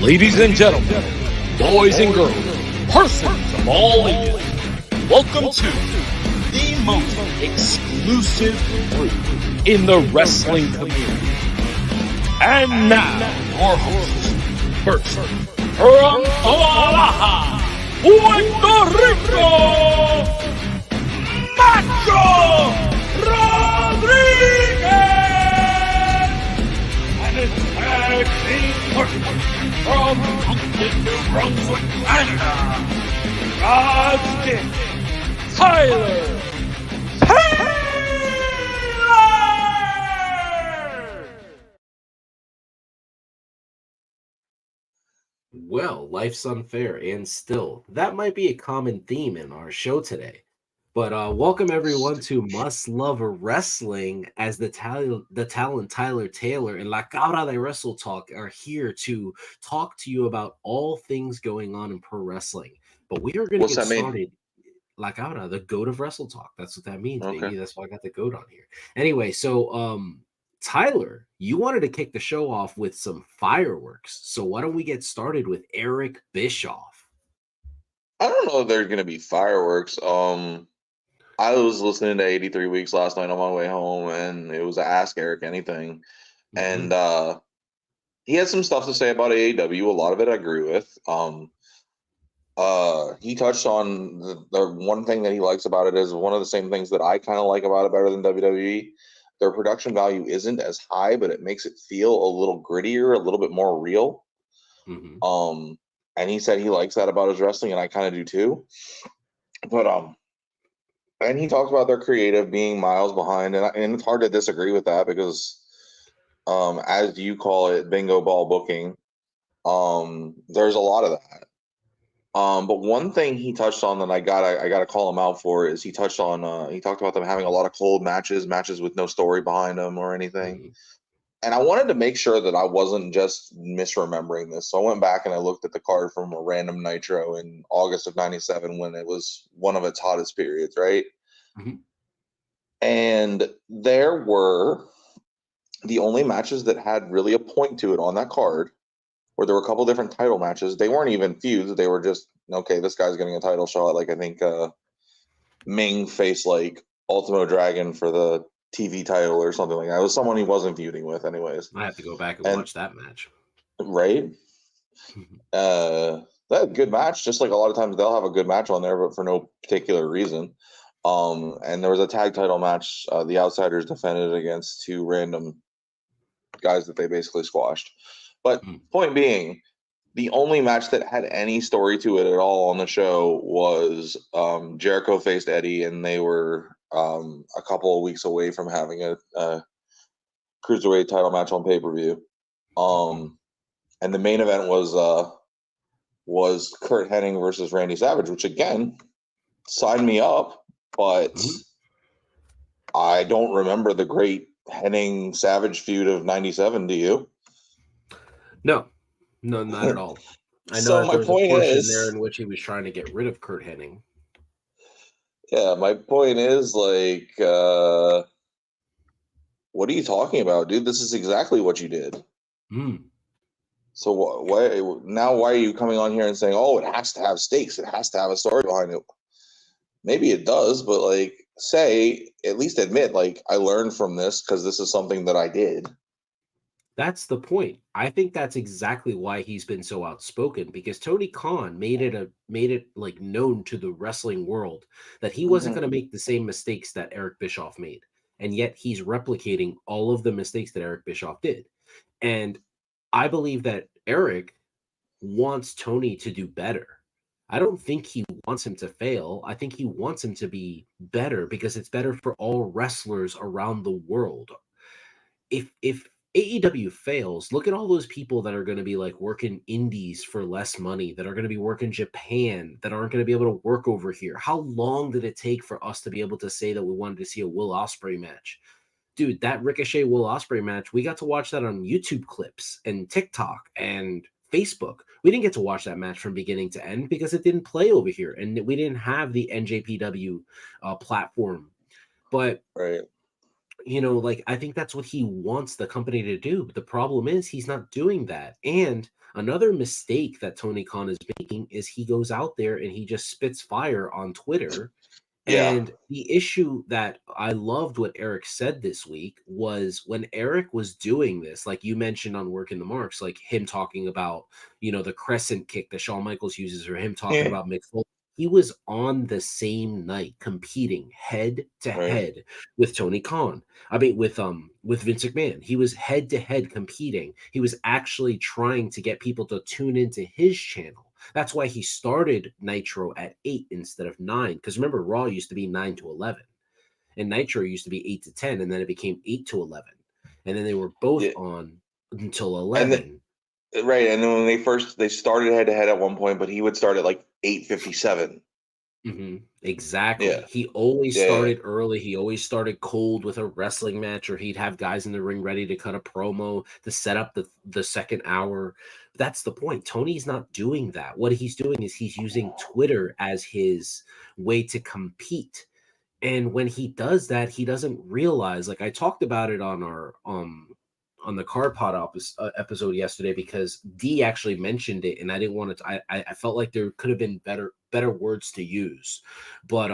Ladies and gentlemen, boys and girls, persons of all ages, welcome to the most exclusive group in the wrestling community. And now, your hosts, first, from Guadalajara, Puerto Rico, Macho Rodriguez, and his tag team partner from New Brunswick, Canada, doesnt Tyler. Well, life's unfair, and still, that might be a common theme in our show today. But welcome everyone to Must Love Wrestling, as the talent Tyler Taylor and La Cabra de Wrestle Talk are here to talk to you about all things going on in pro wrestling. But we are going to get started. La Cabra, the goat of Wrestle Talk. That's what that means, baby. That's why I got the goat on here. Anyway, so Tyler, you wanted to kick the show off with some fireworks. So why don't we get started with Eric Bischoff? I don't know if there's going to be fireworks. I was listening to 83 Weeks last night on my way home, and it was a Ask Eric Anything. Mm-hmm. And he had some stuff to say about AEW. A lot of it I agree with. He touched on the one thing that he likes about it is one of the same things that I kind of like about it better than WWE. Their production value isn't as high, but it makes it feel a little grittier, a little bit more real. Mm-hmm. And he said he likes that about his wrestling, and I kind of do too. But and he talks about their creative being miles behind, and it's hard to disagree with that because, as you call it, bingo ball booking, there's a lot of that. But one thing he touched on that I gotta call him out for is he talked about them having a lot of cold matches with no story behind them or anything. Mm-hmm. And I wanted to make sure that I wasn't just misremembering this. So I went back and I looked at the card from a random Nitro in August of '97 when it was one of its hottest periods, right? Mm-hmm. And there were the only matches that had really a point to it on that card, where there were a couple different title matches. They weren't even feuds. They were just, okay, this guy's getting a title shot. Like, I think Ming faced, like, Ultimo Dragon for the TV title or something like that. It was someone he wasn't feuding with anyways. I have to go back and watch that match. Right? That good match. Just like a lot of times they'll have a good match on there, but for no particular reason. And there was a tag title match. The Outsiders defended against two random guys that they basically squashed. But point being, the only match that had any story to it at all on the show was Jericho faced Eddie, and they were a couple of weeks away from having a cruiserweight title match on pay-per-view. And the main event was Kurt Hennig versus Randy Savage, which again, signed me up, but I don't remember the great Hennig Savage feud of '97. Do you? No, not at all. I know that there was a portion there in which he was trying to get rid of Kurt Hennig. Yeah, my point is, like, what are you talking about, dude? This is exactly what you did. So why are you coming on here and saying, oh, it has to have stakes, it has to have a story behind it? Maybe it does, but, like, at least admit, like, I learned from this because this is something that I did. That's the point. I think that's exactly why he's been so outspoken, because Tony Khan made it like known to the wrestling world that he wasn't going to make the same mistakes that Eric Bischoff made. And yet he's replicating all of the mistakes that Eric Bischoff did. And I believe that Eric wants Tony to do better. I don't think he wants him to fail. I think he wants him to be better because it's better for all wrestlers around the world. If AEW fails, look at all those people that are going to be like working indies for less money, that are going to be working Japan, that aren't going to be able to work over here. How long did it take for us to be able to say that we wanted to see a Will Ospreay match? Dude, that Ricochet Will Ospreay match, we got to watch that on YouTube clips and TikTok and Facebook. We didn't get to watch that match from beginning to end because it didn't play over here, and we didn't have the NJPW platform. But right. You know, like, I think that's what he wants the company to do. But the problem is he's not doing that. And Another mistake that Tony Khan is making is he goes out there and he just spits fire on Twitter. Yeah. And the issue that I loved what Eric said this week was when Eric was doing this, like you mentioned on Working the Marks, like him talking about, the crescent kick that Shawn Michaels uses, or him talking about Mick Foley. He was on the same night competing head to Right. head with Tony Khan. I mean, with Vince McMahon. He was head to head competing. He was actually trying to get people to tune into his channel. That's why he started Nitro at 8 instead of 9. Because remember, Raw used to be 9 to 11, and Nitro used to be 8 to 10, and then it became 8 to 11, and then they were both on until 11. Right, and then when they started head to head at one point, but he would start at like 8:57. Exactly. Yeah. He always started early. He always started cold with a wrestling match, or he'd have guys in the ring ready to cut a promo to set up the second hour. That's the point. Tony's not doing that. What he's doing is he's using Twitter as his way to compete. And when he does that, he doesn't realize, like I talked about it on our on the Car Pod episode yesterday, because D actually mentioned it, and I didn't want to. I felt like there could have been better words to use, but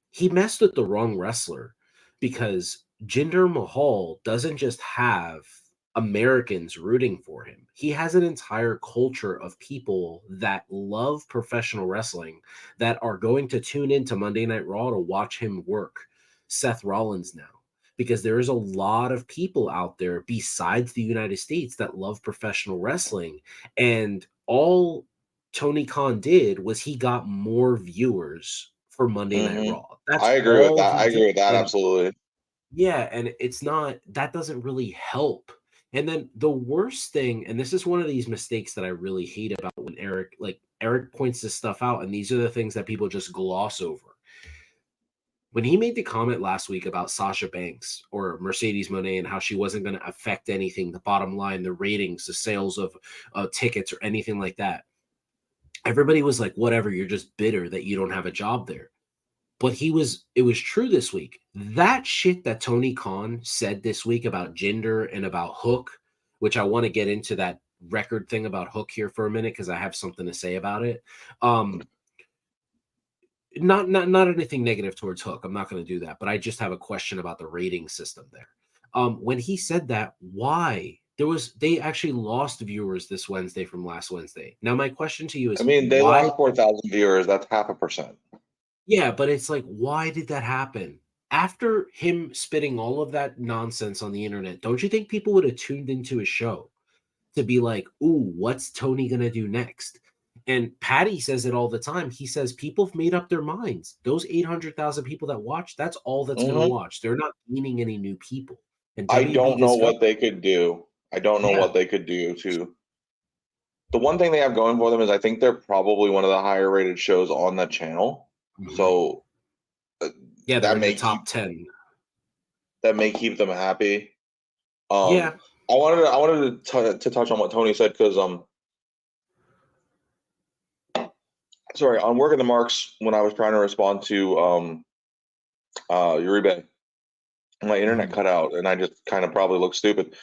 he messed with the wrong wrestler, because Jinder Mahal doesn't just have Americans rooting for him. He has an entire culture of people that love professional wrestling that are going to tune into Monday Night Raw to watch him work Seth Rollins now, because there is a lot of people out there besides the United States that love professional wrestling. And all Tony Khan did was he got more viewers for Monday Night Raw. That's I agree with all that. he I agree did. with that, And absolutely. yeah, and it's not, that doesn't really help. And then the worst thing, and this is one of these mistakes that I really hate about when Eric points this stuff out, and these are the things that people just gloss over. When he made the comment last week about Sasha Banks or Mercedes Moné and how she wasn't going to affect anything, the bottom line, the ratings, the sales of tickets or anything like that, everybody was like, whatever, you're just bitter that you don't have a job there. But it was true this week. That shit that Tony Khan said this week about Jinder and about Hook, which I want to get into that record thing about Hook here for a minute, because I have something to say about it. Not anything negative towards Hook. I'm not going to do that, but I just have a question about the rating system there. When he said that, why? They actually lost viewers this Wednesday from last Wednesday. Now, my question to you is, I mean, they why? lost 4,000 viewers. That's 0.5%. Yeah, but it's like, why did that happen? After him spitting all of that nonsense on the internet, don't you think people would have tuned into his show to be like, ooh, what's Tony going to do next? And Patty says it all the time. He says people have made up their minds. Those 800,000 people that watch, that's all that's going to watch. They're not gaining any new people. And I WB don't know discovered- what they could do. I don't know what they could do to. The one thing they have going for them is I think they're probably one of the higher rated shows on that channel. So yeah, they're that in may the top 10. That may keep them happy. Yeah. I wanted to touch on what Tony said, because sorry, on Working the Marks, when I was trying to respond to Uribe, my internet cut out and I just kind of probably looked stupid.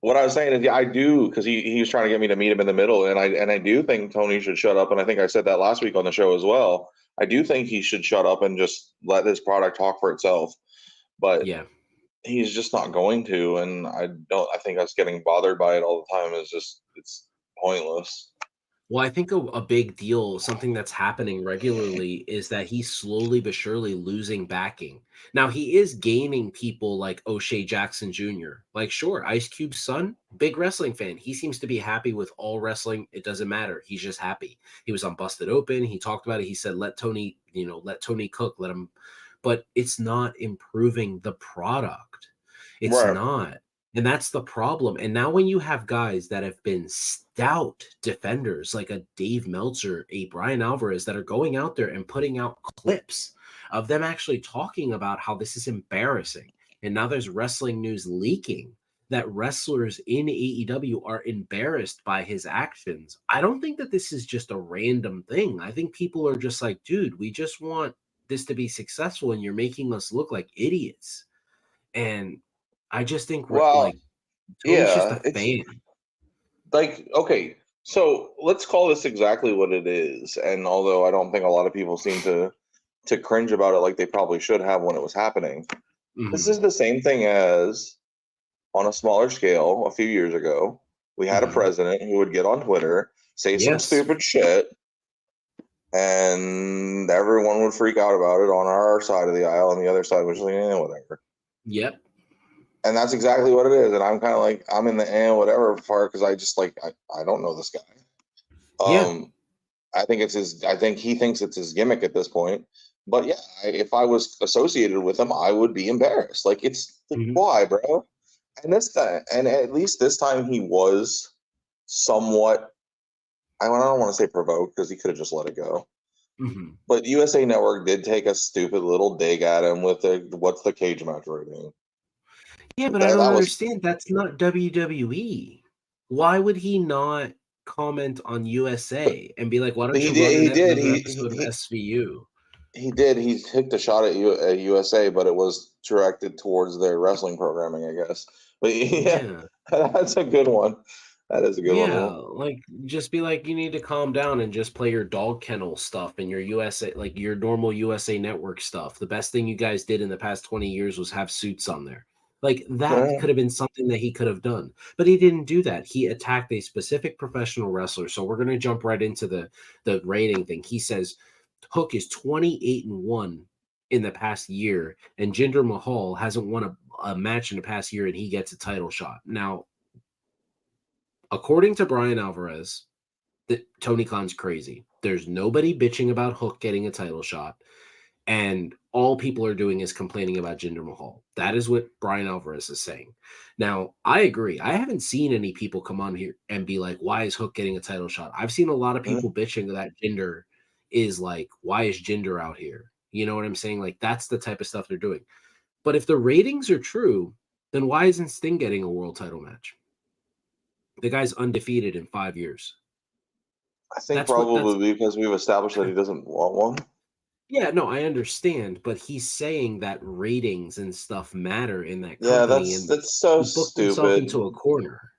What I was saying is, yeah, I do, because he was trying to get me to meet him in the middle, and I do think Tony should shut up, and I think I said that last week on the show as well. I do think he should shut up and just let this product talk for itself, but yeah, he's just not going to, and I think us getting bothered by it all the time is it's pointless. Well, I think a big deal, something that's happening regularly, is that he's slowly but surely losing backing. Now, he is gaining people like O'Shea Jackson Jr. Like, sure, Ice Cube's son, big wrestling fan. He seems to be happy with all wrestling. It doesn't matter. He's just happy. He was on Busted Open. He talked about it. He said, let Tony cook, let him. But it's not improving the product. It's not. And that's the problem. And now when you have guys that have been stout defenders like a Dave Meltzer, a Brian Alvarez, that are going out there and putting out clips of them actually talking about how this is embarrassing. And now there's wrestling news leaking that wrestlers in AEW are embarrassed by his actions. I don't think that this is just a random thing. I think people are just like, dude, we just want this to be successful and you're making us look like idiots. And I just think, Well, like, Tony's just a fan. like, okay, so let's call this exactly what it is. And although I don't think a lot of people seem to cringe about it like they probably should have when it was happening, this is the same thing as on a smaller scale a few years ago. We had a president who would get on Twitter, say some stupid shit, and everyone would freak out about it on our side of the aisle, and the other side was like, whatever. Yep. And that's exactly what it is. And I'm kind of like, I'm in the whatever part because I just like, I don't know this guy. I think he thinks it's his gimmick at this point. But yeah, if I was associated with him, I would be embarrassed. Like, it's why, bro? And this guy, and at least this time he was somewhat, I don't want to say provoked because he could have just let it go. But USA Network did take a stupid little dig at him with what's the cage match rating. Yeah, but I don't understand. That's not WWE. Why would he not comment on USA and be like, why don't you run an episode of SVU? He did. He took the shot at USA, but it was directed towards their wrestling programming, I guess. But yeah, that's a good one. That is a good one. Yeah, like just be like, you need to calm down and just play your dog kennel stuff and your USA, like your normal USA Network stuff. The best thing you guys did in the past 20 years was have suits on there. Like that could have been something that he could have done, but he didn't do that. He attacked a specific professional wrestler. So we're going to jump right into the rating thing. He says Hook is 28-1 in the past year, and Jinder Mahal hasn't won a match in the past year, and he gets a title shot. Now, according to Brian Alvarez, Tony Khan's crazy. There's nobody bitching about Hook getting a title shot, and all people are doing is complaining about Jinder Mahal. That is what Brian Alvarez is saying. Now, I agree. I haven't seen any people come on here and be like, why is Hook getting a title shot? I've seen a lot of people bitching that Jinder is like, why is Jinder out here? You know what I'm saying? Like, that's the type of stuff they're doing. But if the ratings are true, then why isn't Sting getting a world title match? The guy's undefeated in 5 years. I think probably because we've established that he doesn't want one. Yeah, no, I understand, but he's saying that ratings and stuff matter in that company. Yeah, that's so he booked stupid. Himself into a corner.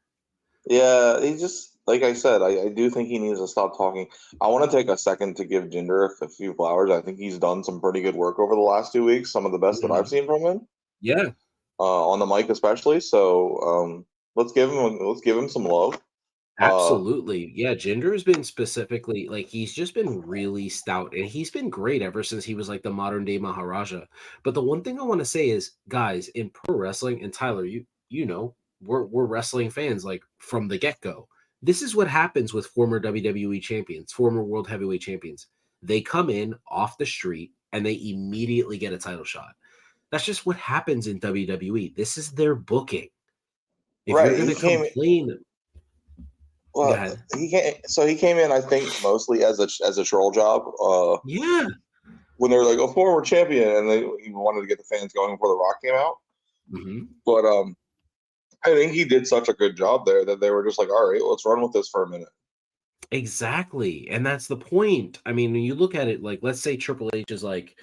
Yeah, he just, like I said, I do think he needs to stop talking. I want to take a second to give Jinder a few flowers. I think he's done some pretty good work over the last 2 weeks. Some of the best that I've seen from him. Yeah, on the mic especially. So let's give him some love. Absolutely. Yeah, Jinder has been specifically like he's just been really stout and he's been great ever since he was like the modern day Maharaja. But the one thing I want to say is, guys, in pro wrestling, and Tyler, you know, we're wrestling fans like from the get-go. This is what happens with former WWE champions, former world heavyweight champions. They come in off the street and they immediately get a title shot. That's just what happens in WWE. This is their booking. If you're going to complain. Well, he came in, I think, mostly as a troll job. Yeah. When they were like a former champion, and he wanted to get the fans going before The Rock came out. But I think he did such a good job there that they were just like, all right, let's run with this for a minute. Exactly, and that's the point. I mean, when you look at it, like, let's say Triple H is like,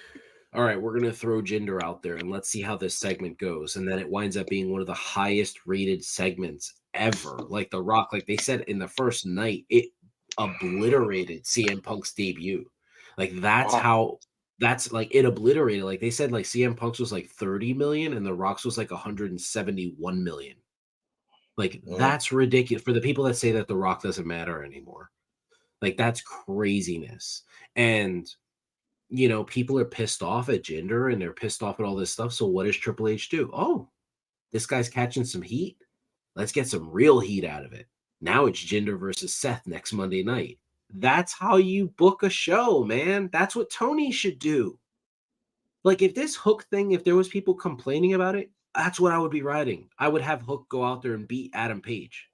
all right, we're going to throw Jinder out there, and let's see how this segment goes. And then it winds up being one of the highest rated segments ever. Like The Rock, like they said in the first night, it obliterated CM Punk's debut. Like that's like it obliterated. Like they said, like CM Punk's was like 30 million and The Rock's was like 171 million. Like that's ridiculous for the people that say that The Rock doesn't matter anymore. Like that's craziness. And you know, people are pissed off at Jinder and they're pissed off at all this stuff. So what does Triple H do? Oh, this guy's catching some heat. Let's get some real heat out of it. Now it's Jinder versus Seth next Monday night. That's how you book a show, man. That's what Tony should do. Like if this Hook thing, if there was people complaining about it, that's what I would be writing. I would have Hook go out there and beat Adam Page.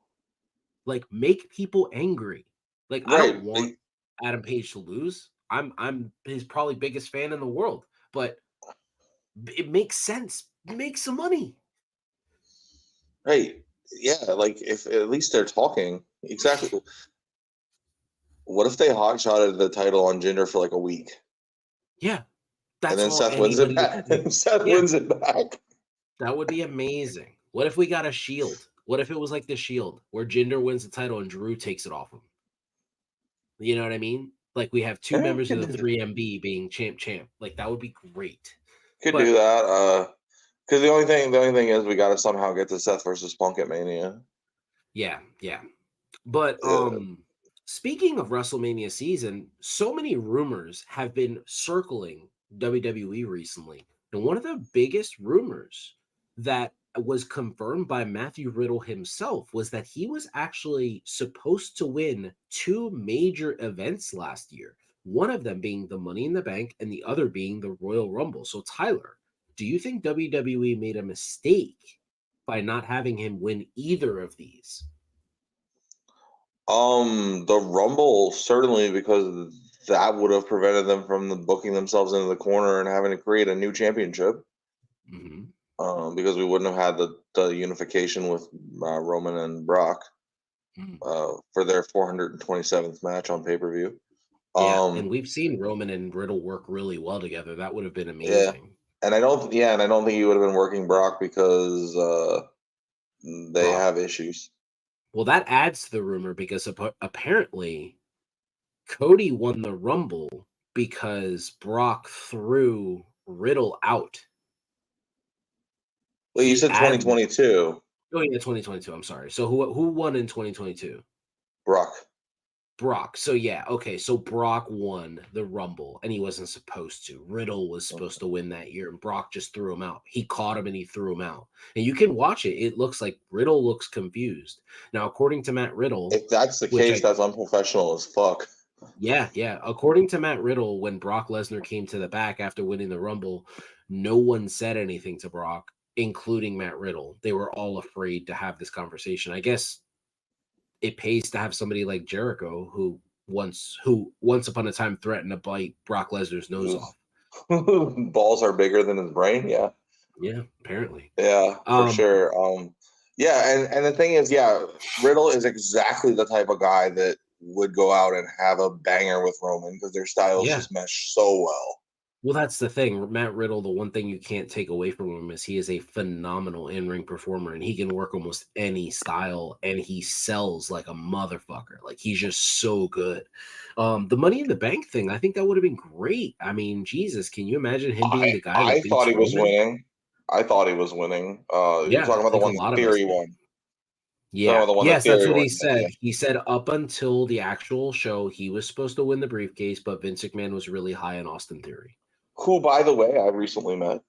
Like make people angry. Like I don't want Adam Page to lose. I'm his probably biggest fan in the world, but it makes sense. Make some money. Right. Yeah, like if at least they're talking. Exactly. What if they hotshotted the title on Jinder for like a week? Yeah. And then Seth wins it back. Seth wins it back. That would be amazing. What if we got a Shield? What if it was like the Shield, where Jinder wins the title and Drew takes it off him? You know what I mean? Like we have two Yeah, members of the 3MB being champ. Like that would be great. could But do that. Because the only thing is we got to somehow get to Seth versus Punk at Mania. yeah. But speaking of WrestleMania season, so many rumors have been circling WWE recently. And one of the biggest rumors that was confirmed by Matthew Riddle himself was that he was actually supposed to win two major events last year. One of them being the Money in the Bank and the other being the Royal Rumble. So Tyler, do you think WWE made a mistake by not having him win either of these? The Rumble certainly, because that would have prevented them from booking themselves into the corner and having to create a new championship. Mm-hmm. Because we wouldn't have had the unification with Roman and Brock for their 427th match on pay-per-view. Yeah, and we've seen Roman and Riddle work really well together. That would have been Yeah, amazing. and I don't think he would have been working Brock because they Brock. have issues. Well, that adds to the rumor because apparently Cody won the Rumble because Brock threw Riddle out. Well, you said 2022. Oh, yeah, 2022. I'm sorry. So who won in 2022? Brock. So yeah, okay. So Brock won the Rumble and he wasn't supposed to. Riddle was supposed to win that year and Brock just threw him out. He caught him and he threw him out. And you can watch it. It looks like Riddle looks confused. Now, according to Matt Riddle, If that's the case, that's unprofessional as fuck. Yeah. According to Matt Riddle, when Brock Lesnar came to the back after winning the Rumble, no one said anything to Brock, including Matt Riddle. They were all afraid to have this conversation. I guess it pays to have somebody like Jericho who once upon a time threatened to bite Brock Lesnar's nose off. Balls are bigger than his brain. Yeah, apparently. Yeah, for sure. Yeah, and the thing is, Riddle is exactly the type of guy that would go out and have a banger with Roman because their styles just mesh so well. Well, that's the thing. Matt Riddle, the one thing you can't take away from him is he is a phenomenal in-ring performer and he can work almost any style and he sells like a motherfucker. Like he's just so good. The Money in the Bank thing, I think that would have been great. I mean, Jesus, can you imagine him being the guy? I thought he was winning. You're talking about the one Theory one. Yeah, yes, that's what he said. He said up until the actual show, he was supposed to win the briefcase, but Vince McMahon was really high on Austin Theory. Who, by the way, I recently met.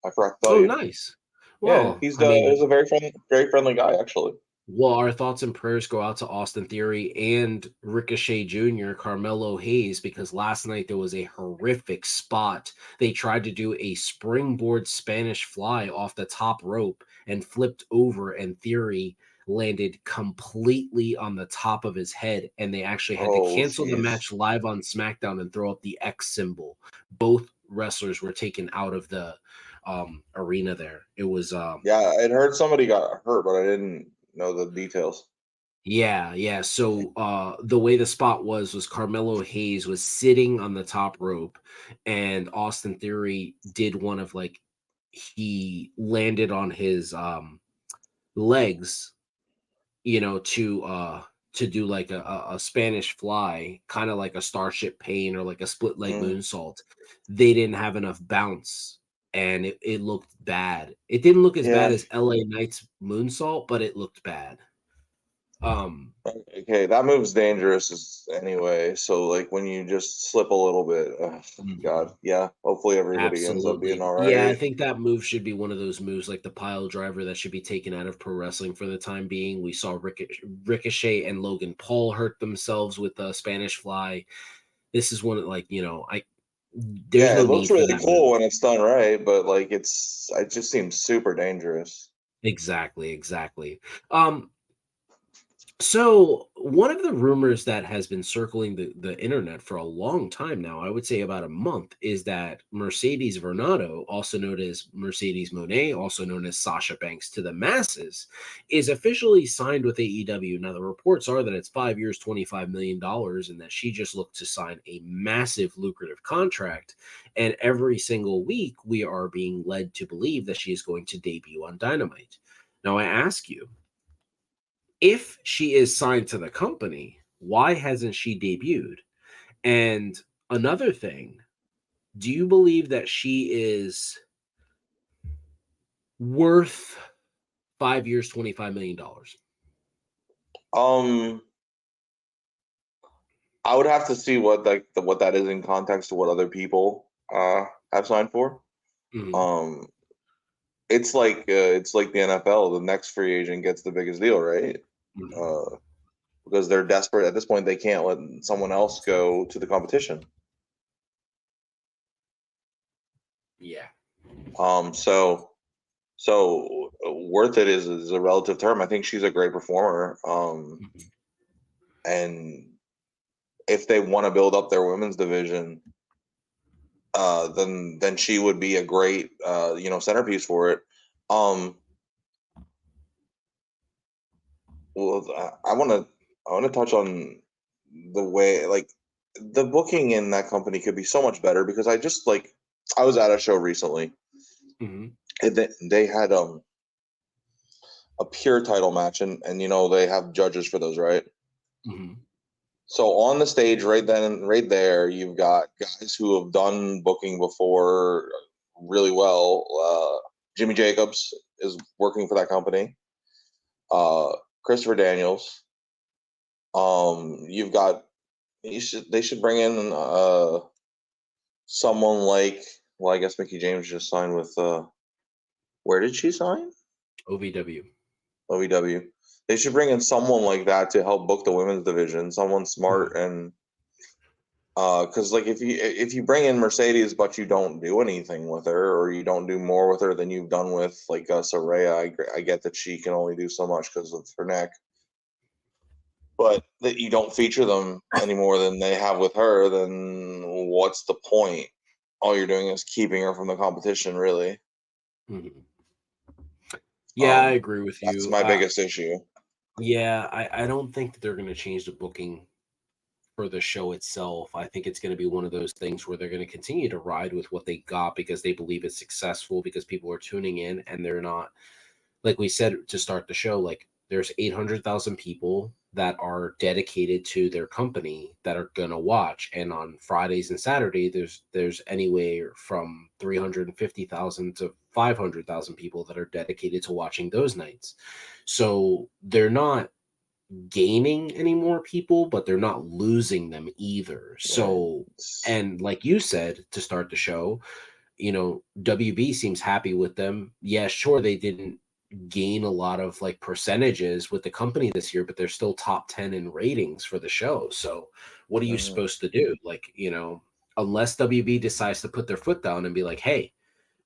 I forgot to tell you. Oh, nice. Well, he's a very friendly guy, actually. Well, our thoughts and prayers go out to Austin Theory and Ricochet Jr., Carmelo Hayes, because last night there was a horrific spot. They tried to do a springboard Spanish fly off the top rope and flipped over, and Theory landed completely on the top of his head, and they actually had to cancel the match live on SmackDown and throw up the X symbol. Both wrestlers were taken out of the arena there. It was I'd heard somebody got hurt, but I didn't know the details. Yeah. So the way the spot was Carmelo Hayes was sitting on the top rope, and Austin Theory did one of like he landed on his legs, to do like a Spanish fly, kind of like a Starship Pain or like a split leg moonsault. They didn't have enough bounce and it looked bad. It didn't look as bad as LA Knight's moonsault, but it looked bad. Okay, that move's dangerous anyway. So like when you just slip a little bit, God, hopefully everybody ends up being all right. Yeah, I think that move should be one of those moves like the pile driver that should be taken out of pro wrestling for the time being. We saw Ricochet and Logan Paul hurt themselves with the Spanish fly. This is one like, it looks really cool when it's done right, but like it just seems super dangerous. Exactly. So one of the rumors that has been circling the internet for a long time now, I would say about a month, is that Mercedes Varnado, also known as Mercedes Moné, also known as Sasha Banks to the masses, is officially signed with AEW. Now, the reports are that it's 5 years, $25 million, and that she just looked to sign a massive lucrative contract. And every single week, we are being led to believe that she is going to debut on Dynamite. Now, I ask you, if she is signed to the company, why hasn't she debuted? And another thing, do you believe that she is worth 5 years, $25 million? I would have to see what what that is in context to what other people have signed for. Mhm. It's like the NFL. The next free agent gets the biggest deal, right? Mhm. Because they're desperate at this point. They can't let someone else go to the competition. Yeah. So worth it is a relative term. I think she's a great performer. Mhm. And if they want to build up their women's division, then she would be a great centerpiece for it. Well, I want to touch on the way like the booking in that company could be so much better because I was at a show recently Mhm. and they had a pure title match and they have judges for those, right? Mhm. So on the stage right then and right there, you've got guys who have done booking before really well. Jimmy Jacobs is working for that company. Uh, Christopher Daniels. You've got they should bring in someone like, well, I guess Mickey James just signed with where did she sign? OVW. OEW. They should bring in someone like that to help book the women's division, someone smart Mhm. and because like if you bring in Mercedes but you don't do anything with her or you don't do more with her than you've done with like Saraya, I get that she can only do so much because of her neck, but that you don't feature them any more than they have with her, then what's the point? All you're doing is keeping her from the competition, really. Mhm. Yeah, I Um, agree with that's you. my biggest issue. Yeah, I don't think that they're going to change the booking for the show itself. I think it's going to be one of those things where they're going to continue to ride with what they got because they believe it's successful because people are tuning in and they're not, like we said to start the show, like there's 800,000 people that are dedicated to their company that are going to watch, and on Fridays and Saturday there's anywhere from 350,000 to 500,000 people that are dedicated to watching those nights. So they're not gaining any more people, but they're not losing them either. Right. So, and like you said to start the show, WB seems happy with them. Yeah, sure, they didn't gain a lot of like percentages with the company this year, but they're still top 10 in ratings for the show. So, what are you Mhm. supposed to do? Like, unless WB decides to put their foot down and be like, hey,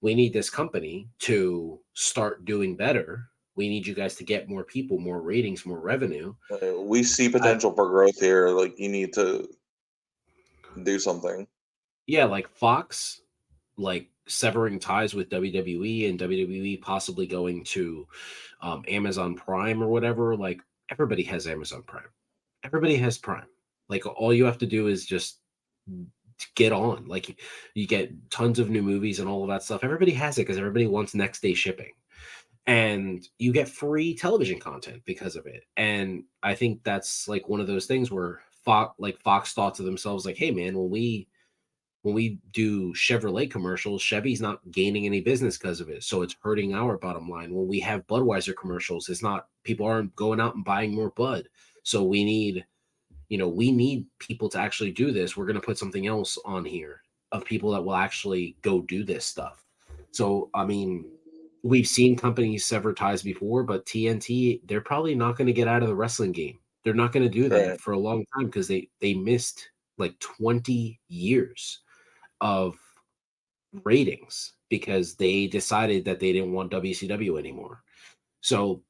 we need this company to start doing better. We need you guys to get more people, more ratings, more revenue. We see I, potential for growth here. Like you need to do something. yeah, like Fox, like severing ties with WWE and WWE possibly going to Amazon Prime or whatever. Like everybody has Amazon Prime. Everybody has Prime. Like all you have to do is just get on. Like you get tons of new movies and all of that stuff. Everybody has it because everybody wants next day shipping. And you get free television content because of it. And I think that's like one of those things where Fox thought to themselves, like, hey man, when we do Chevrolet commercials, Chevy's not gaining any business because of it. So it's hurting our bottom line. When we have Budweiser commercials, it's not, people aren't going out and buying more Bud. So we need people to actually do this. We're going to put something else on here of people that will actually go do this stuff. So, I mean, we've seen companies sever ties before, but TNT, they're probably not going to get out of the wrestling game. They're not going to do that Right. for a long time because they missed like 20 years of ratings because they decided that they didn't want WCW anymore. So,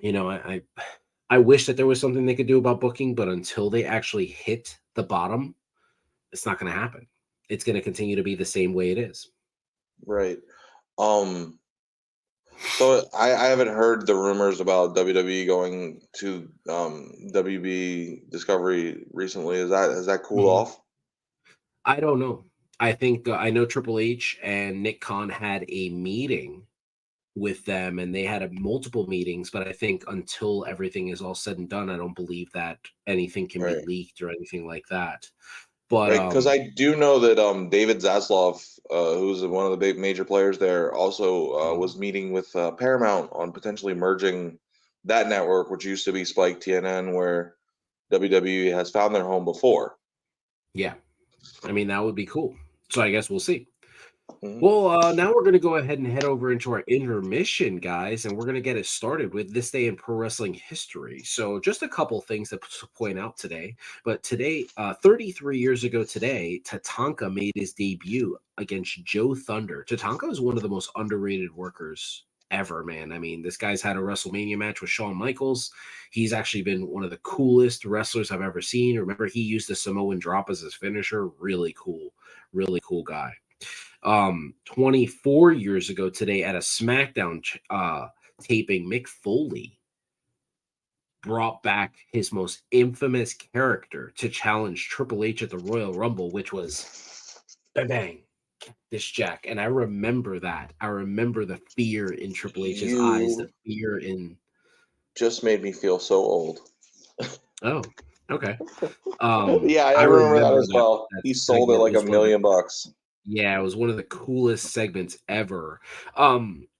I wish that there was something they could do about booking, but until they actually hit the bottom, it's not going to happen. It's going to continue to be the same way it is. Right. Um. So I haven't heard the rumors about WWE going to WB Discovery recently. Has that cooled Mhm. off? I don't know. I think I know Triple H and Nick Khan had a meeting with them, and they had multiple meetings. But I think until everything is all said and done, I don't believe that anything can be Right. leaked or anything like that. But Right, because I do know that David Zaslav, who's one of the big major players there, also was meeting with Paramount on potentially merging that network, which used to be Spike TNN, where WWE has found their home before. yeah, I mean, that would be cool. So I guess we'll see. Mhm. Well, now we're going to go ahead and head over into our intermission, guys, and we're going to get it started with this day in pro wrestling history. So, just a couple things to point out today. But today, 33 years ago today, Tatanka made his debut against Joe Thunder. Tatanka is one of the most underrated workers ever, man. I mean, this guy's had a WrestleMania match with Shawn Michaels. He's actually been one of the coolest wrestlers I've ever seen. Remember, he used the Samoan drop as his finisher. Really cool guy. 24 years ago today at a SmackDown taping, Mick Foley brought back his most infamous character to challenge Triple H at the Royal Rumble, which was bang bang this Jack. And I remember that. I remember the fear in Triple H's eyes, the fear in just made me feel so old. Oh, okay. Yeah, I remember that as well. That He sold it like $1 million. Yeah, it was one of the coolest segments ever.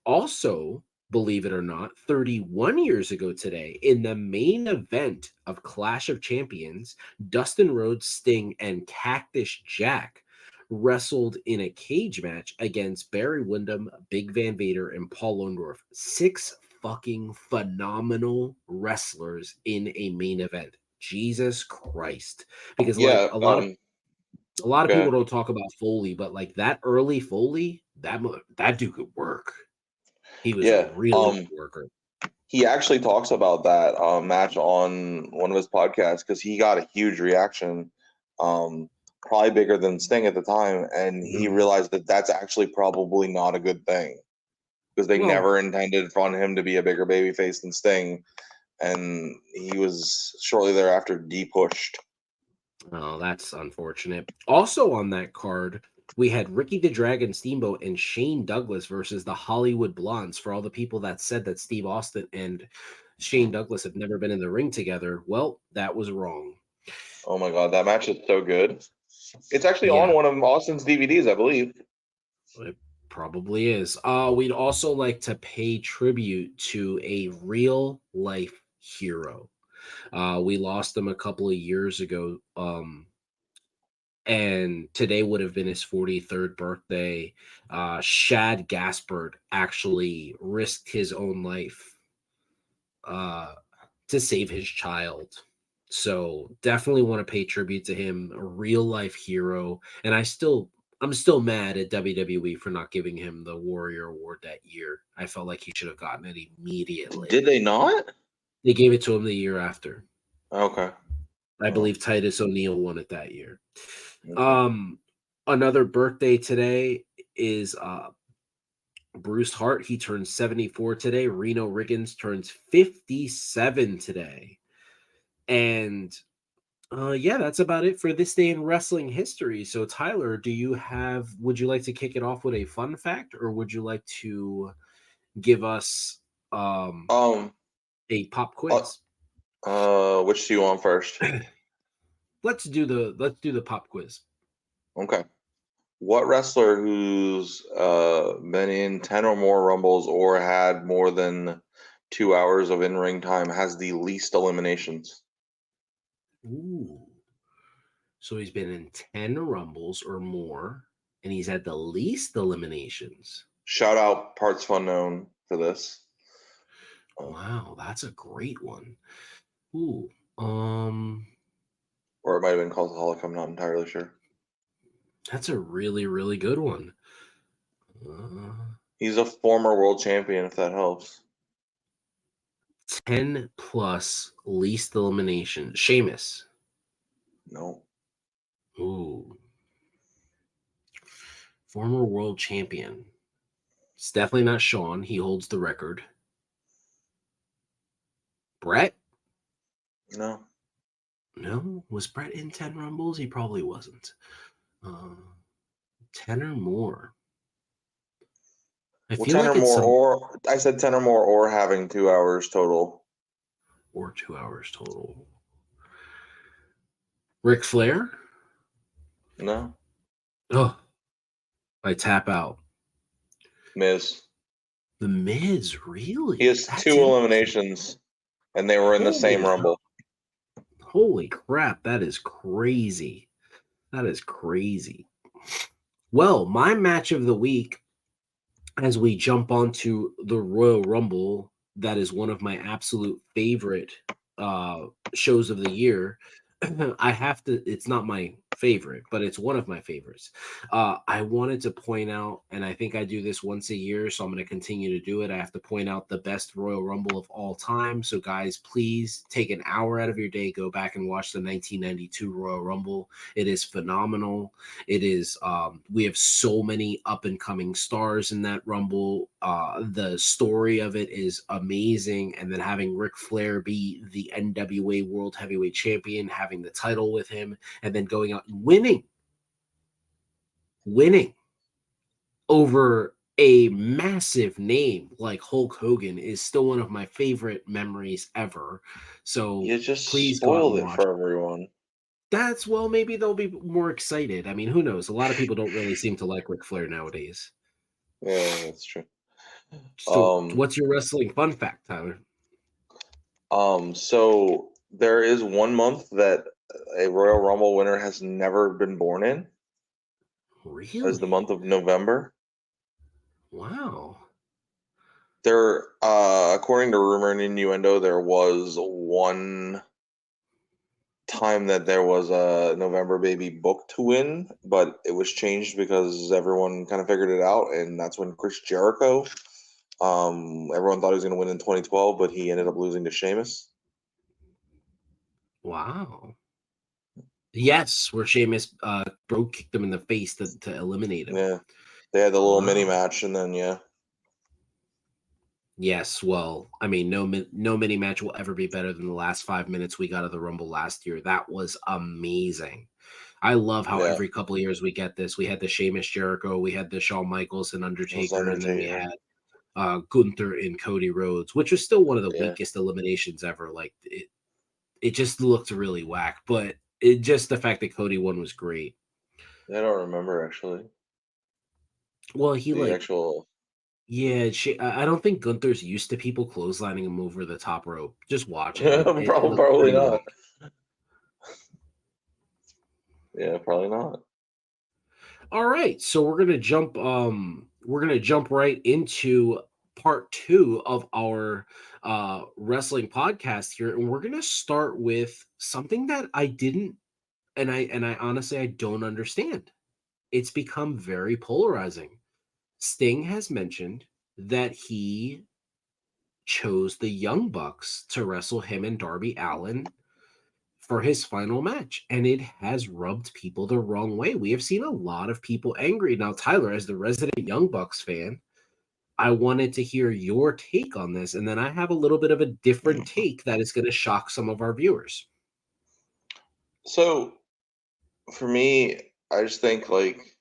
Also, believe it or not, 31 years ago today, in the main event of Clash of Champions, Dustin Rhodes, Sting, and Cactus Jack wrestled in a cage match against Barry Windham, Big Van Vader, and Paul Orndorff. 6 fucking phenomenal wrestlers in a main event. Jesus Christ. Because like a lot of people don't talk about Foley, but like that early Foley, that dude could work. He was a really good worker. He actually talks about that match on one of his podcasts because he got a huge reaction, probably bigger than Sting at the time, and he realized that that's actually probably not a good thing because they never intended for him to be a bigger babyface than Sting, and he was shortly thereafter de-pushed. Oh, that's unfortunate. Also on that card, we had Ricky the Dragon Steamboat and Shane Douglas versus the Hollywood Blondes. For all the people that said that Steve Austin and Shane Douglas have never been in the ring together, well, that was wrong. Oh my God, that match is so good. It's actually on one of Austin's DVDs, I believe. It probably is. We'd also like to pay tribute to a real life hero. We lost him a couple of years ago. And today would have been his 43rd birthday. Shad Gaspard actually risked his own life to save his child. So definitely want to pay tribute to him, a real life hero. And I'm still mad at WWE for not giving him the Warrior Award that year. I felt like he should have gotten it immediately. Did they not? They gave it to him the year after. Okay. I believe Titus O'Neil won it that year. Another birthday today is Bruce Hart. He turns 74 today. Reno Riggins turns 57 today. And yeah, that's about it for this day in wrestling history. So Tyler, would you like to kick it off with a fun fact, or would you like to give us a pop quiz? Which do you want first? Let's do the pop quiz. Okay. What wrestler who's been in 10 or more Rumbles or had more than 2 hours of in-ring time has the least eliminations? Ooh. So he's been in 10 Rumbles or more, and he's had the least eliminations. Shout out Parts Unknown for this. Wow, that's a great one. Ooh. Or it might have been Cultaholic, I'm not entirely sure. That's a really, really good one. He's a former world champion, if that helps. 10 plus least elimination. Sheamus. No. Ooh. Former world champion. It's definitely not Shawn. He holds the record. Brett? No. No? Was Brett in 10 Rumbles? He probably wasn't. 10 or more. I Well, feel 10 like or it's more, some or I said 10 or more, or having 2 hours total. or 2 hours total. Ric Flair? No, Oh, I tap out. Miz. The Miz, He really? has That's 2 interesting. eliminations, and they were in the same Rumble. Holy crap, that is crazy. That is crazy. Well, my match of the week, as we jump onto the Royal Rumble, that is one of my absolute favorite shows of the year. I have to, it's not my favorite, but it's one of my favorites. I wanted to point out, and I think I do this once a year, so I'm going to continue to do it. I have to point out the best Royal Rumble of all time. So, guys, please take an hour out of your day, go back and watch the 1992 Royal Rumble. It is phenomenal. It is, we have so many up and coming stars in that Rumble. The story of it is amazing. And then having Ric Flair be the NWA World Heavyweight Champion, having the title with him, and then going out and winning over a massive name like Hulk Hogan is still one of my favorite memories ever. So You just please go out spoiled and it watch. for everyone. That's, well, maybe they'll be more excited. I mean, who knows? A lot of people don't really seem to like Ric Flair nowadays. Yeah, that's true. So, what's your wrestling fun fact, Tyler? So there is 1 month that a Royal Rumble winner has never been born in, as the Really? month of November. Wow. There, according to rumor and innuendo, there was one time that there was a November baby booked to win, but it was changed because everyone kind of figured it out, and that's when Chris Jericho. Everyone thought he was going to win in 2012, but he ended up losing to Sheamus. Wow. Yes, where Sheamus kicked him in the face to eliminate him. Yeah, they had the little mini Wow. match, and then Yes, well, I mean, no mini match will ever be better than the last 5 minutes we got of the Rumble last year. That was amazing. I love how yeah, every couple of years we get this. We had the Sheamus Jericho, we had the Shawn Michaels and it was Undertaker, and then we Undertaker. had Gunther and Cody Rhodes, which was still one of the Yeah, weakest eliminations ever. Like it just looked really whack, but it just the fact that Cody won was great. I don't remember actually Well, he the like actual. yeah, I don't think Gunther's used to people clotheslining him over the top rope. Just watch it. It looks Probably pretty not. whack. Yeah, probably not. All right, so we're gonna jump right into part 2 of our wrestling podcast here, and we're gonna start with something that I didn't and I honestly I don't understand. It's become very polarizing. Sting has mentioned that he chose the Young Bucks to wrestle him and Darby Allin for his final match, and it has rubbed people the wrong way. We have seen a lot of people angry. Now, Tyler, as the resident Young Bucks fan, I wanted to hear your take on this, and then I have a little bit of a different take that is going to shock some of our viewers. So for me, I just think like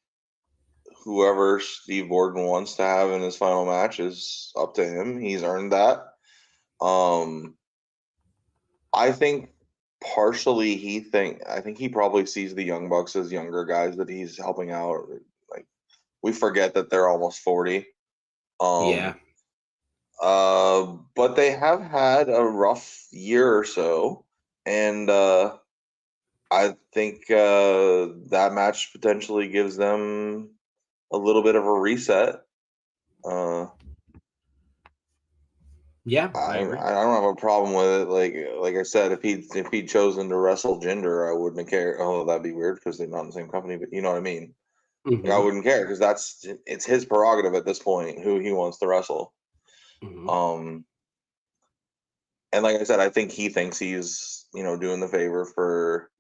whoever Steve Borden wants to have in his final match is up to him. He's earned that. Um, I think partially I think he probably sees the Young Bucks as younger guys that he's helping out. Like we forget that they're almost 40. Yeah, Um, but they have had a rough year or so, and I think that match potentially gives them a little bit of a reset. Uh, yeah, I I agree. don't have a problem with it. Like I said, if he'd chosen to wrestle Jinder, I wouldn't have cared. Oh, that'd be weird because they're not in the same company. But you know what I mean. Like, I Hmm. wouldn't care because it's his prerogative at this point who he wants to wrestle. Hmm. Um, and like I said, I think he thinks he's doing the favor for.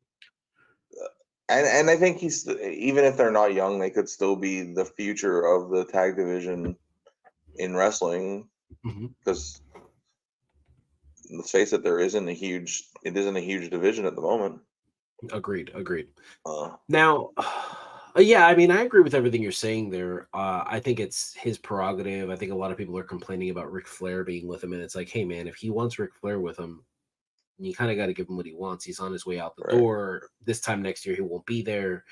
And I think he's even if they're not young, they could still be the future of the tag division in wrestling Hmm. because let's face it, it isn't a huge division at the moment. Agreed. Uh, Now, Yeah, I mean, I agree with everything you're saying there. I think it's his prerogative. I think a lot of people are complaining about Ric Flair being with him, and it's like, hey, man, if he wants Ric Flair with him, you kind of got to give him what he wants. He's on his way out the Right. door. This time next year, he won't be there.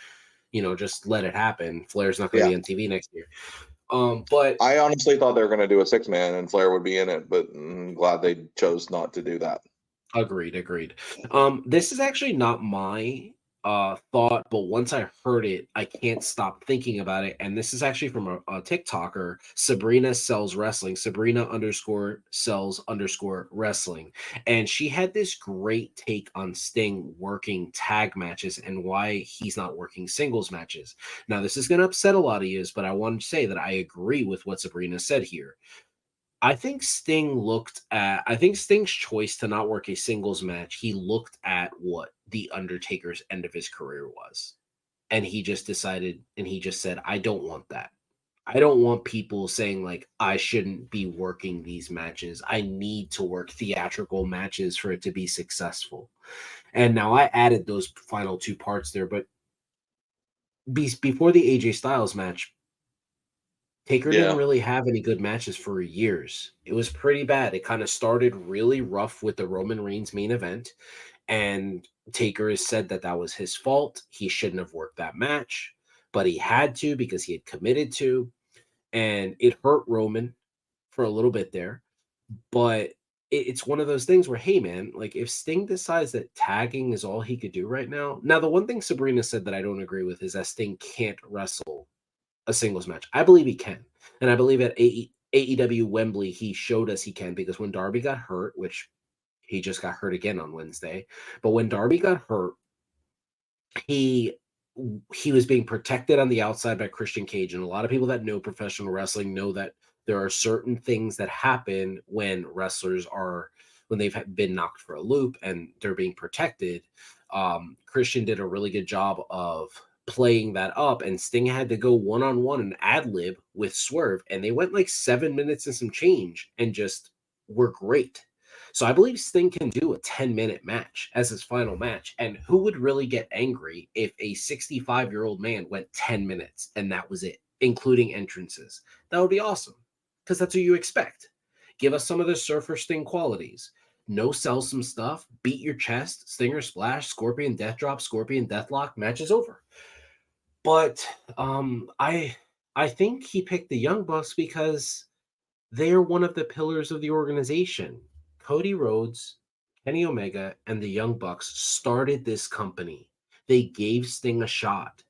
Just let it happen. Flair's not going to Yeah. be on TV next year. But I honestly thought they were going to do a 6-man and Flair would be in it, but I'm glad they chose not to do that. agreed. This is actually not my thought, but once I heard it, I can't stop thinking about it. And this is actually from a TikToker, Sabrina sells wrestling, Sabrina underscore sells underscore wrestling. And she had this great take on Sting working tag matches and why he's not working singles matches. Now, this is going to upset a lot of you, but I want to say that I agree with what Sabrina said here. I think Sting's choice to not work a singles match, he looked at what the Undertaker's end of his career was. And he just decided and he just said, I don't want that. I don't want people saying like I shouldn't be working these matches. I need to work theatrical matches for it to be successful. And now I added those final two parts there, but before the AJ Styles match, Taker didn't Yeah. really have any good matches for years. It was pretty bad. It kind of started really rough with the Roman Reigns main event, and Taker has said that that was his fault. He shouldn't have worked that match, but he had to because he had committed to, and it hurt Roman for a little bit there. But it's one of those things where, hey, man, like if Sting decides that tagging is all he could do right now. Now, the one thing Sabrina said that I don't agree with is that Sting can't wrestle a singles match. I believe he can. And I believe at AEW Wembley, he showed us he can because when Darby got hurt, which he just got hurt again on Wednesday, but when Darby got hurt, he was being protected on the outside by Christian Cage. And a lot of people that know professional wrestling know that there are certain things that happen when when they've been knocked for a loop and they're being protected. Christian did a really good job of playing that up, and Sting had to go one-on-one and ad lib with Swerve, and they went like 7 minutes and some change and just were great. So I believe Sting can do a 10-minute match as his final match. And who would really get angry if a 65-year-old man went 10 minutes and that was it, including entrances? That would be awesome because that's what you expect. Give us some of the Surfer Sting qualities. No sell some stuff, beat your chest, Stinger Splash, Scorpion Death Drop, Scorpion Deathlock, match is over. But I think he picked the Young Bucks because they're one of the pillars of the organization. Cody Rhodes, Kenny Omega, and the Young Bucks started this company. They gave Sting a shot.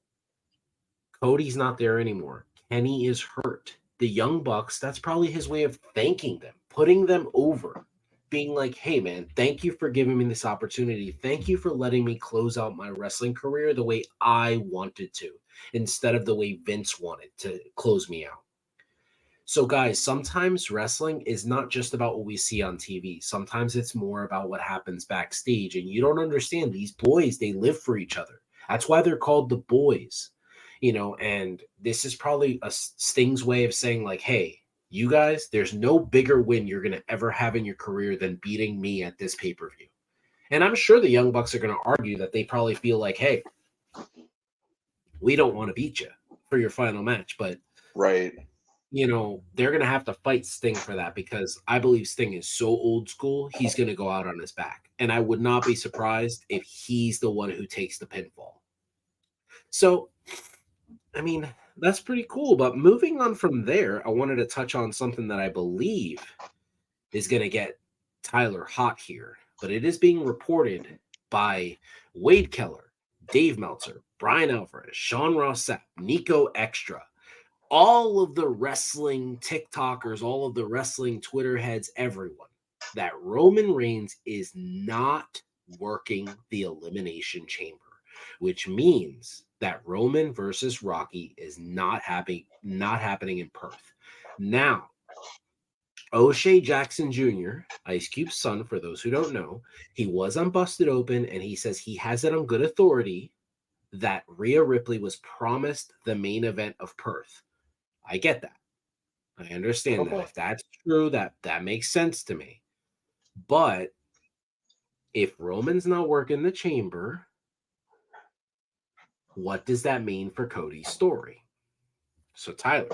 Cody's not there anymore. Kenny is hurt. The Young Bucks, that's probably his way of thanking them, putting them over, being like, hey, man, thank you for giving me this opportunity. Thank you for letting me close out my wrestling career the way I wanted to, instead of the way Vince wanted to close me out. So, guys, sometimes wrestling is not just about what we see on TV. Sometimes it's more about what happens backstage. And you don't understand these boys, they live for each other. That's why they're called the boys, and this is probably a Sting's way of saying, like, hey, you guys, there's no bigger win you're going to ever have in your career than beating me at this pay per view. And I'm sure the Young Bucks are going to argue that they probably feel like, hey, we don't want to beat you for your final match. But Right. they're going to have to fight Sting for that because I believe Sting is so old school, he's going to go out on his back. And I would not be surprised if he's the one who takes the pinfall. So, I mean, that's pretty cool. But moving on from there, I wanted to touch on something that I believe is going to get Tyler hot here. But it is being reported by Wade Keller, Dave Meltzer, Brian Alvarez, Sean Ross Sapp, Nico Extra, all of the wrestling TikTokers, all of the wrestling Twitter heads, everyone, that Roman Reigns is not working the Elimination Chamber, which means that Roman versus Rocky is not happening in Perth. Now, O'Shea Jackson Jr., Ice Cube's son, for those who don't know, he was on Busted Open, and he says he has it on good authority that Rhea Ripley was promised the main event of Perth. I get that. I understand that. If that's true, that makes sense to me. But if Roman's not working the chamber, What does that mean for Cody's story? So, Tyler,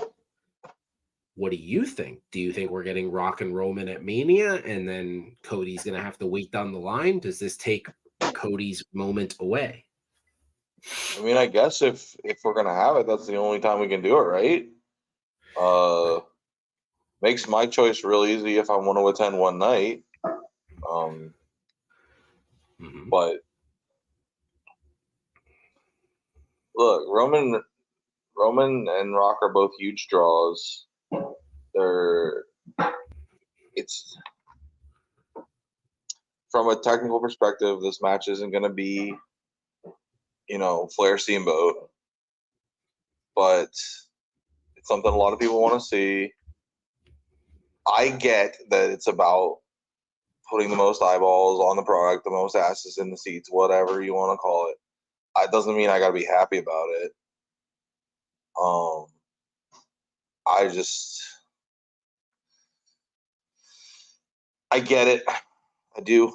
what do you think? Do you think we're getting Rock and Roman at Mania and then Cody's going to have to wait down the line? Does this take Cody's moment away? I mean, I guess if we're gonna have it, that's the only time we can do it, right? Makes my choice real easy if I want to attend one night. But look, Roman and Rock are both huge draws. It's from a technical perspective, this match isn't going to be, Flair Steamboat, but it's something a lot of people want to see. I get that it's about putting the most eyeballs on the product, the most asses in the seats, whatever you want to call it. It doesn't mean I got to be happy about it. I get it. I do.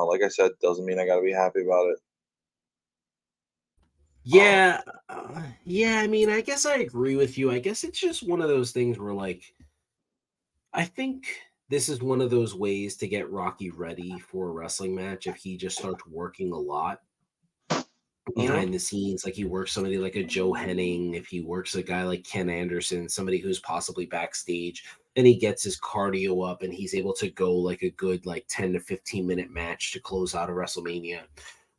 Like I said, doesn't mean I got to be happy about it. Yeah. I mean, I guess I agree with you. I guess it's just one of those things where, like, I think this is one of those ways to get Rocky ready for a wrestling match if he just starts working a lot behind the scenes. Like, he works somebody like a Joe Henning, if he works a guy like Ken Anderson, somebody who's possibly backstage, and he gets his cardio up and he's able to go like a good 10 to 15 minute match to close out a WrestleMania.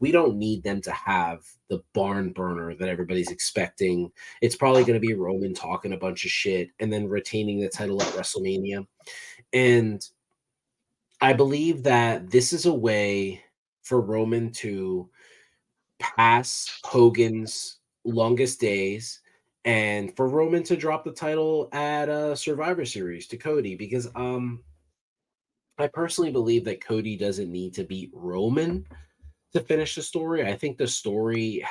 We don't need them to have the barn burner that everybody's expecting. It's probably going to be Roman talking a bunch of shit and then retaining the title at WrestleMania. And I believe that this is a way for Roman to pass Hogan's longest days and for Roman to drop the title at Survivor Series to Cody, because I personally believe that Cody doesn't need to beat Roman to finish the story. I think the story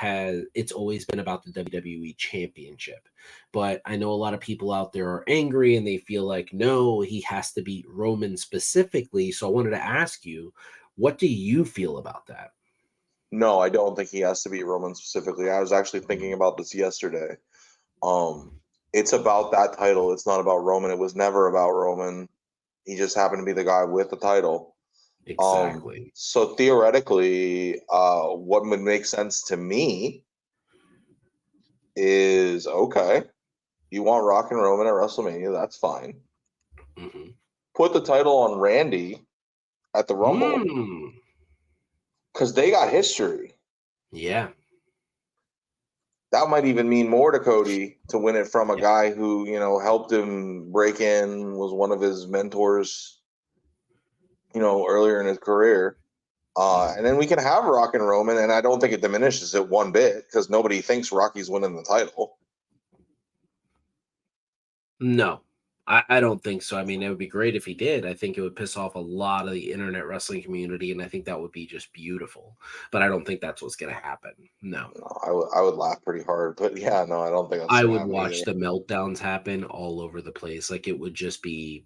it's always been about the WWE Championship. But I know a lot of people out there are angry and they feel like, no, he has to beat Roman specifically. So I wanted to ask you, what do you feel about that? No, I don't think he has to beat Roman specifically. I was actually thinking about this yesterday. It's about that title. It's not about Roman. It was never about Roman. He just happened to be the guy with the title. Exactly. So theoretically, what would make sense to me is, okay, you want Rock and Roman at WrestleMania, that's fine. Put the title on Randy at the Rumble. Because they got history. Yeah. That might even mean more to Cody to win it from a guy who, helped him break in, was one of his mentors, earlier in his career. And then we can have Rock and Roman, and I don't think it diminishes it one bit because nobody thinks Rocky's winning the title. No, I don't think so. I mean, it would be great if he did. I think it would piss off a lot of the internet wrestling community, and I think that would be just beautiful. But I don't think that's what's going to happen. No. I would laugh pretty hard, but yeah, no, I don't think that's I would watch the meltdowns happen all over the place. Like, it would just be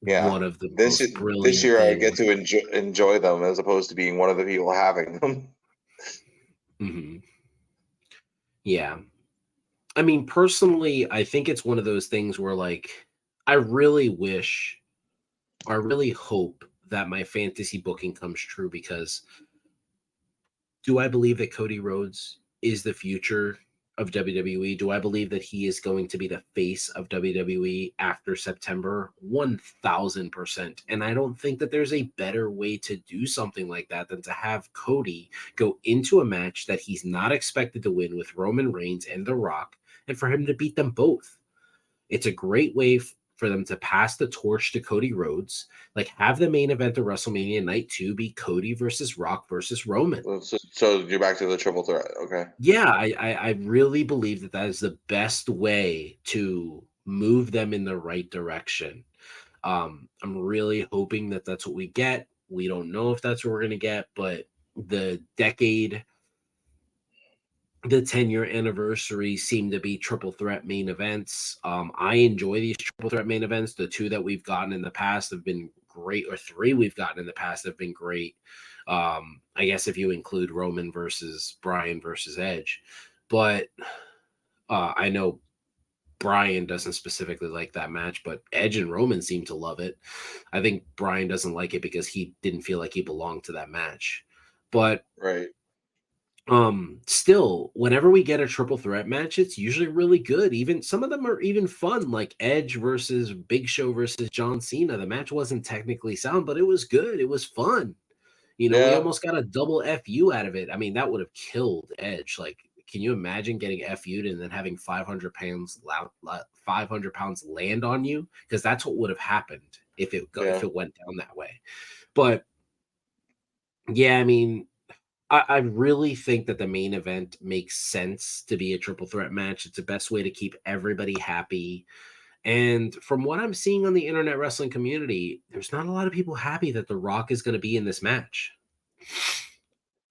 one of the most brilliant this year things. I get to enjoy them as opposed to being one of the people having them. Yeah. I mean, personally, I think it's one of those things where, like, I really hope that my fantasy booking comes true, because do I believe that Cody Rhodes is the future of WWE? Do I believe that he is going to be the face of WWE after September? 1000%. And I don't think that there's a better way to do something like that than to have Cody go into a match that he's not expected to win with Roman Reigns and The Rock, and for him to beat them both. It's a great way for them to pass the torch to Cody Rhodes, like have the main event of WrestleMania Night 2 be Cody versus Rock versus Roman. So you're back to the triple threat, okay? Yeah, I really believe that is the best way to move them in the right direction. I'm really hoping that that's what we get. We don't know if that's what we're going to get, but the 10-year anniversary seem to be triple threat main events. I enjoy these triple threat main events. The two that we've gotten in the past have been great, or 3 we've gotten in the past have been great. I guess if you include Roman versus Bryan versus Edge, but I know Bryan doesn't specifically like that match, but Edge and Roman seem to love it. I think Bryan doesn't like it because he didn't feel like he belonged to that match. But Right. still, whenever we get a triple threat match, it's usually really good. Even some of them are even fun, like Edge versus Big Show versus John Cena. The match wasn't technically sound, but it was good. It was fun. You know, we Yeah. almost got a double FU out of it. I mean, that would have killed Edge. Like, can you imagine getting FU'd and then having 500 pounds land on you? Because that's what would have happened if it went down that way. But yeah, I mean, I really think that the main event makes sense to be a triple threat match. It's the best way to keep everybody happy. And from what I'm seeing on the internet wrestling community, there's not a lot of people happy that The Rock is going to be in this match.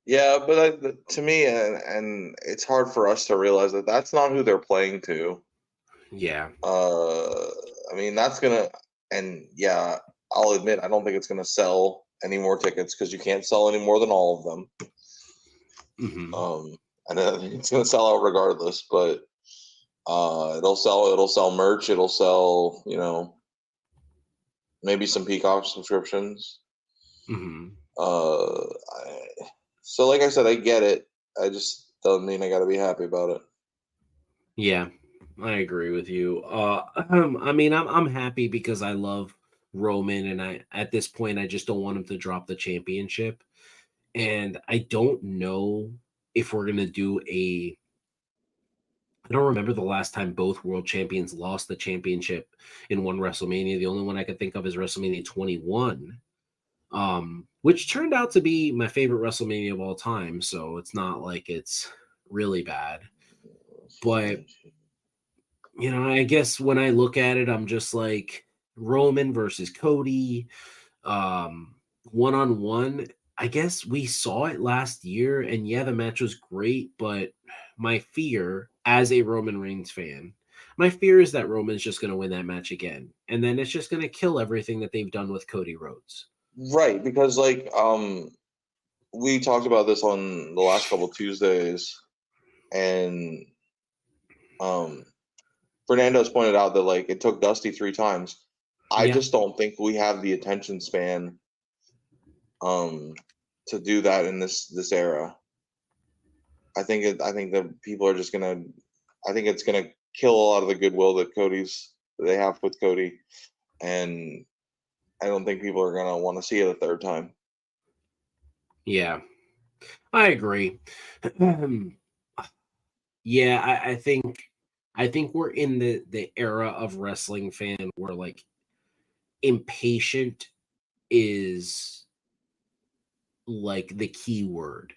Yeah, but to me, and it's hard for us to realize that that's not who they're playing to. Yeah. I mean, that's gonna, and yeah, I'll admit, I don't think it's gonna sell any more tickets because you can't sell any more than all of them. Mm-hmm. And I think it's gonna sell out regardless, but it'll sell merch, it'll sell, maybe some Peacock subscriptions. Mm-hmm. So like I said, I get it. I just doesn't mean I got to be happy about it. Yeah, I agree with you. I mean, I'm happy because I love Roman, and at this point I just don't want him to drop the championship. And I don't know if we're gonna do I don't remember the last time both world champions lost the championship in one WrestleMania. The only one I could think of is WrestleMania 21, which turned out to be my favorite WrestleMania of all time. So it's not like it's really bad. But, I guess when I look at it, I'm just like Roman versus Cody, one-on-one. I guess we saw it last year, and yeah, the match was great, but my fear as a Roman Reigns fan, my fear is that Roman's just going to win that match again, and then it's just going to kill everything that they've done with Cody Rhodes. Right, because we talked about this on the last couple Tuesdays, and Fernando's pointed out that it took Dusty 3 times. I just don't think we have the attention span to do that in this era. I think that people are just gonna. I think it's gonna kill a lot of the goodwill that they have with Cody, and I don't think people are gonna want to see it a third time. Yeah, I agree. Yeah, I think we're in the era of wrestling fan where impatient is the key word.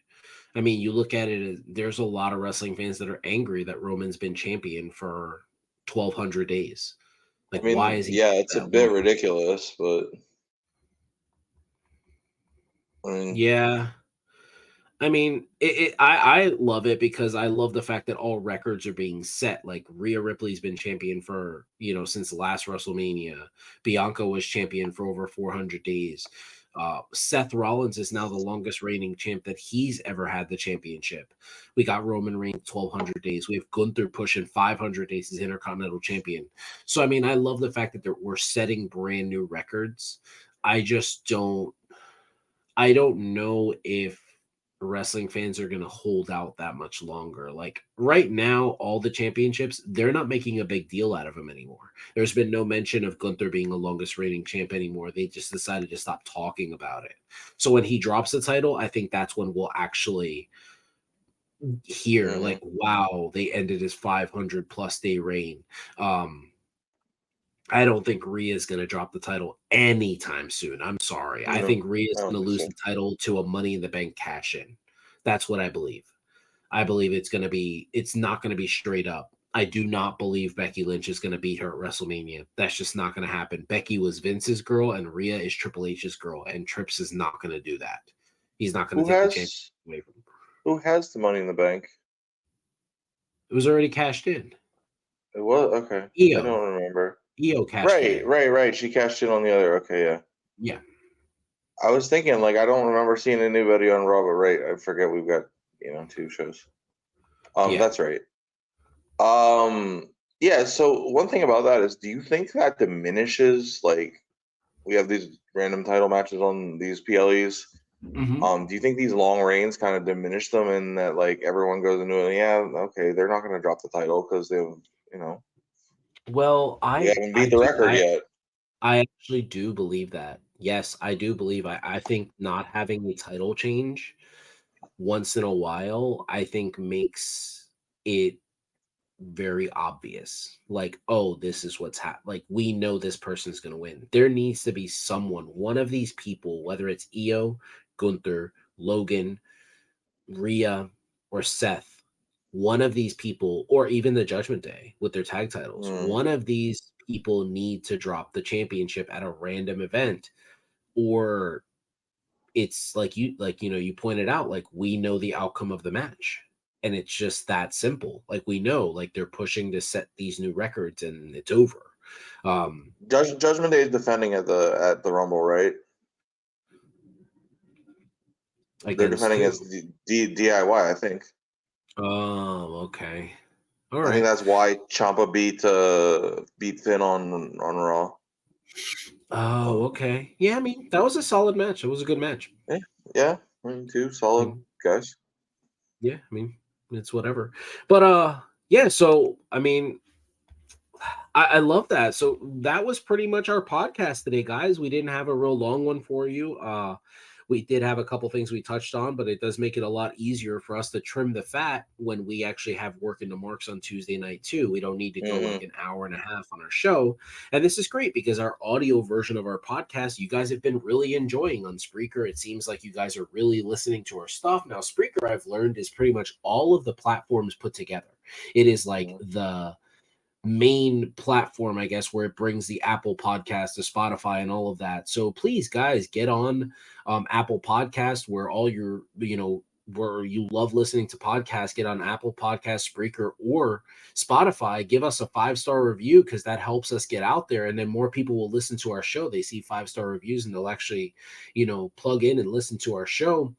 I mean, you look at it, there's a lot of wrestling fans that are angry that Roman's been champion for 1,200 days. I mean, why is he? Yeah, it's a bit ridiculous, but I mean, yeah. I mean, I love it because I love the fact that all records are being set. Like Rhea Ripley's been champion for, since the last WrestleMania. Bianca was champion for over 400 days. Seth Rollins is now the longest reigning champ that he's ever had the championship. We got Roman Reigns 1,200 days. We have Gunther pushing 500 days as Intercontinental Champion. So, I mean, I love the fact that we're setting brand new records. I don't know if wrestling fans are going to hold out that much longer. Like right now, all the championships, they're not making a big deal out of them anymore. There's been no mention of Gunther being the longest reigning champ anymore. They just decided to stop talking about it. So when he drops the title, I think that's when we'll actually hear wow, they ended his 500 plus day reign. I don't think Rhea is going to drop the title anytime soon. I'm sorry. I think Rhea is going to lose the title to a Money in the Bank cash in. That's what I believe. I believe it's not going to be straight up. I do not believe Becky Lynch is going to beat her at WrestleMania. That's just not going to happen. Becky was Vince's girl and Rhea is Triple H's girl, and Trips is not going to do that. He's not going to take the championship away from her. Who has the Money in the Bank? It was already cashed in. It was? Okay. Io. I don't remember. Io cashed in. Right. She cashed in on the other. Okay, yeah. Yeah. I was thinking, like, I don't remember seeing anybody on Raw, but right, I forget we've got 2 shows. Yeah. That's right. Yeah. So one thing about that is, do you think that diminishes, like, we have these random title matches on these PLEs? Mhm. Do you think these long reigns kind of diminish them, and that, like, everyone goes into it? Yeah, okay, they're not going to drop the title because Well, we haven't beat the record yet. I actually do believe that. Yes, I do believe I think not having the title change once in a while, I think makes it very obvious. Like, oh, this is what's like we know this person's going to win. There needs to be someone, one of these people, whether it's Io, Gunther, Logan, Rhea, or Seth, one of these people, or even the Judgment Day with their tag titles, one of these people need to drop the championship at a random event, or it's you pointed out, like, we know the outcome of the match, and it's just that simple. Like, we know, like, they're pushing to set these new records and it's over. Judgment Day is defending at the Rumble, right? They're defending as DIY, I think. Oh, okay. All I right. think that's why Ciampa beat Finn on Raw. Oh, okay. Yeah, I mean, that was a solid match. It was a good match. Yeah. 2 solid guys. Yeah, I mean, it's whatever. But yeah, so I mean, I love that. So that was pretty much our podcast today, guys. We didn't have a real long one for you. We did have a couple things we touched on, but it does make it a lot easier for us to trim the fat when we actually have work in the marks on Tuesday night too. We don't need to go like an hour and a half on our show. And this is great because our audio version of our podcast, you guys have been really enjoying on Spreaker. It seems like you guys are really listening to our stuff. Now, Spreaker, I've learned, is pretty much all of the platforms put together. It is like the main platform, I guess, where it brings the Apple podcast to Spotify and all of that. So please, guys, get on Apple Podcast, where all your, where you love listening to podcasts. Get on Apple Podcast, Spreaker, or Spotify. Give us a 5-star review, because that helps us get out there, and then more people will listen to our show. They see 5-star reviews and they'll actually, plug in and listen to our show.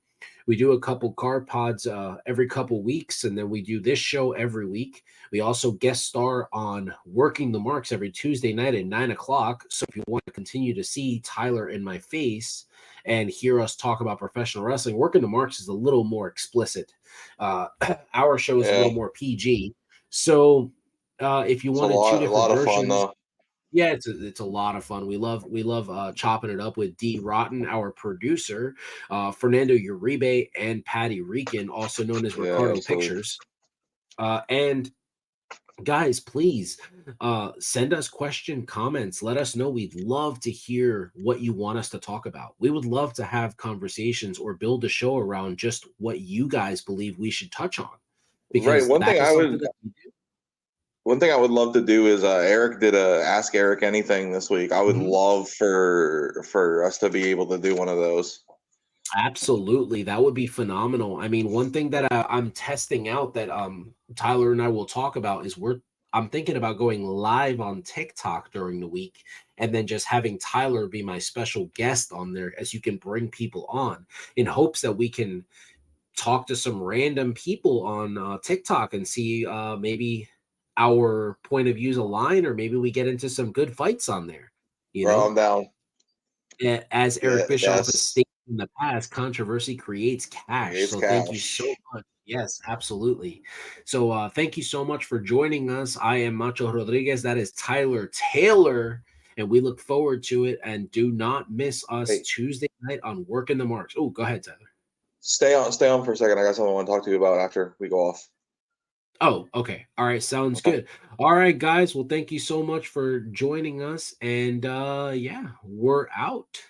We do a couple card pods every couple weeks, and then we do this show every week. We also guest star on Working the Marks every Tuesday night at 9 o'clock. So if you want to continue to see Tyler in my face and hear us talk about professional wrestling, Working the Marks is a little more explicit. Our show is a little more PG. So if you wanted 2 different lot of versions, fun, though. yeah, it's a lot of fun. We love chopping it up with D Rotten, our producer, Fernando Uribe, and Patty Rican, also known as Ricardo Pictures. And guys, please send us comments. Let us know. We'd love to hear what you want us to talk about. We would love to have conversations or build a show around just what you guys believe we should touch on. Because One thing I would love to do is Eric did a Ask Eric Anything this week. I would love for us to be able to do one of those. Absolutely, that would be phenomenal. I mean, one thing that I'm testing out that Tyler and I will talk about is I'm thinking about going live on TikTok during the week, and then just having Tyler be my special guest on there, as you can bring people on, in hopes that we can talk to some random people on TikTok and see maybe our point of views align, or maybe we get into some good fights on there. I'm down. As Eric Bischoff has stated in the past, controversy creates cash. Thank you so much. Yes, absolutely. So thank you so much for joining us. I am Macho Rodriguez. That is Tyler Taylor. And we look forward to it. And do not miss us Tuesday night on Working the Marks. Oh, go ahead, Tyler. Stay on for a second. I got something I want to talk to you about after we go off. Oh, okay. All right. Sounds good. All right, guys. Well, thank you so much for joining us. And yeah, we're out.